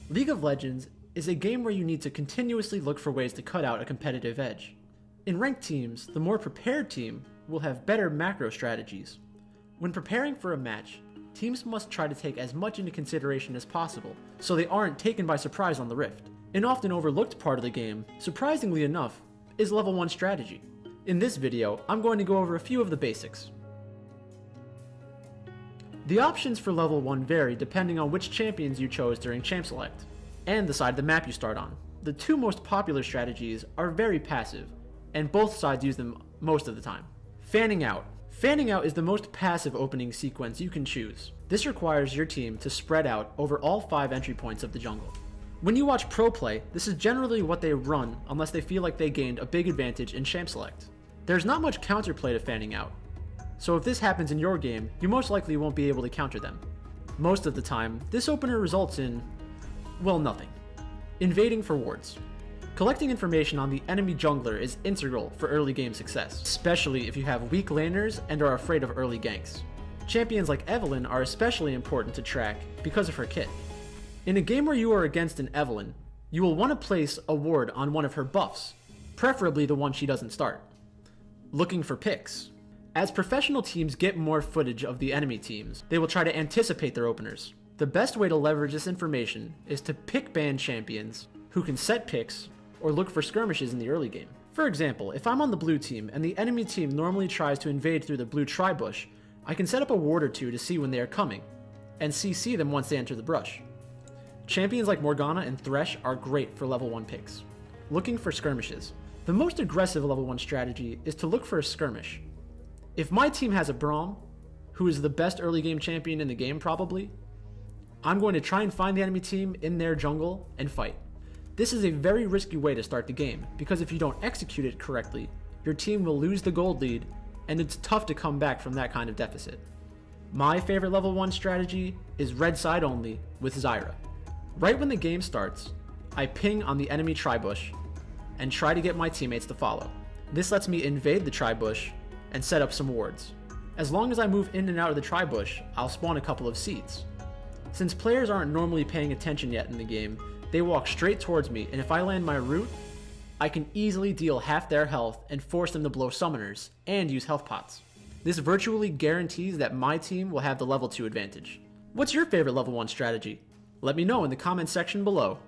League of Legends is a game where you need to continuously look for ways to cut out a competitive edge. In ranked teams, the more prepared team will have better macro strategies. When preparing for a match, teams must try to take as much into consideration as possible so they aren't taken by surprise on the Rift. An often overlooked part of the game, surprisingly enough, is level 1 strategy. In this video, I'm going to go over a few of the basics. The options for level 1 vary depending on which champions you chose during Champ Select, and the side of the map you start on. The two most popular strategies are very passive, and both sides use them most of the time. Fanning out. Fanning out is the most passive opening sequence you can choose. This requires your team to spread out over all 5 entry points of the jungle. When you watch pro play, this is generally what they run unless they feel like they gained a big advantage in Champ Select. There's not much counterplay to fanning out, so if this happens in your game, you most likely won't be able to counter them. Most of the time, this opener results in, well, nothing. Invading for wards. Collecting information on the enemy jungler is integral for early game success, especially if you have weak laners and are afraid of early ganks. Champions like Evelynn are especially important to track because of her kit. In a game where you are against an Evelynn, you will want to place a ward on one of her buffs, preferably the one she doesn't start. Looking for picks. As professional teams get more footage of the enemy teams, they will try to anticipate their openers. The best way to leverage this information is to pick ban champions who can set picks or look for skirmishes in the early game. For example, if I'm on the blue team and the enemy team normally tries to invade through the blue tri-bush, I can set up a ward or two to see when they are coming, and CC them once they enter the brush. Champions like Morgana and Thresh are great for level 1 picks. Looking for skirmishes. The most aggressive level 1 strategy is to look for a skirmish. If my team has a Braum, who is the best early game champion in the game probably, I'm going to try and find the enemy team in their jungle and fight. This is a very risky way to start the game, because if you don't execute it correctly, your team will lose the gold lead, and it's tough to come back from that kind of deficit. My favorite level 1 strategy is red side only with Zyra. Right when the game starts, I ping on the enemy tri-bush and try to get my teammates to follow. This lets me invade the tri-bush and set up some wards. As long as I move in and out of the tri-bush, I'll spawn a couple of seeds. Since players aren't normally paying attention yet in the game, they walk straight towards me, and if I land my root, I can easily deal half their health and force them to blow summoners and use health pots. This virtually guarantees that my team will have the level 2 advantage. What's your favorite level 1 strategy? Let me know in the comments section below.